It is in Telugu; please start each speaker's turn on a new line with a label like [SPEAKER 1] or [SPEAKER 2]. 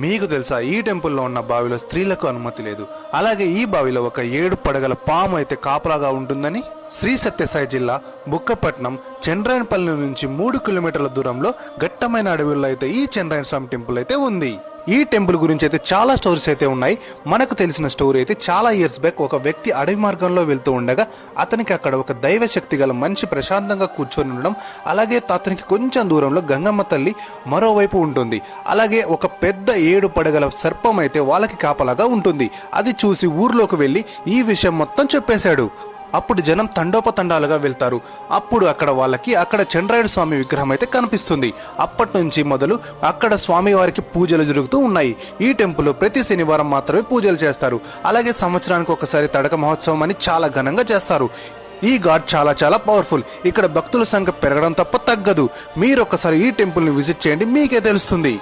[SPEAKER 1] మీకు తెలుసా ఈ టెంపుల్లో ఉన్న బావిలో స్త్రీలకు అనుమతి లేదు. అలాగే ఈ బావిలో ఒక 7 పడగల పాము అయితే కాపలాగా ఉంటుందని. శ్రీ సత్యసాయి జిల్లా బుక్కపట్నం చంద్రాయనపల్లి నుంచి 3 కిలోమీటర్ల దూరంలో ఘట్టమైన అడవుల్లో అయితే ఈ చంద్రాయన స్వామి టెంపుల్ అయితే ఉంది. ఈ టెంపుల్ గురించి అయితే చాలా స్టోరీస్ అయితే ఉన్నాయి. మనకు తెలిసిన స్టోరీ అయితే చాలా ఇయర్స్ బ్యాక్ ఒక వ్యక్తి అడవి మార్గంలో వెళ్తూ ఉండగా అతనికి అక్కడ ఒక దైవ శక్తి గల మనిషి ప్రశాంతంగా కూర్చొని ఉండడం, అలాగే అతనికి కొంచెం దూరంలో గంగమ్మ తల్లి మరోవైపు ఉంటుంది. అలాగే ఒక పెద్ద 7 పడగల సర్పం అయితే వాళ్ళకి కాపలాగా ఉంటుంది. అది చూసి ఊర్లోకి వెళ్ళి ఈ విషయం మొత్తం చెప్పేశాడు. అప్పుడు జనం తండోపతండాలుగా వెళ్తారు. అప్పుడు అక్కడ చంద్రాయుడు స్వామి విగ్రహం అయితే కనిపిస్తుంది. అప్పటి నుంచి మొదలు అక్కడ స్వామివారికి పూజలు జరుగుతూ ఉన్నాయి. ఈ టెంపుల్ ప్రతి శనివారం మాత్రమే పూజలు చేస్తారు. అలాగే సంవత్సరానికి ఒకసారి తడక మహోత్సవం అని చాలా ఘనంగా చేస్తారు. ఈ ఘాట్ చాలా చాలా పవర్ఫుల్. ఇక్కడ భక్తుల సంఖ్య పెరగడం తప్ప తగ్గదు. మీరు ఒకసారి ఈ టెంపుల్ని విజిట్ చేయండి, మీకే తెలుస్తుంది.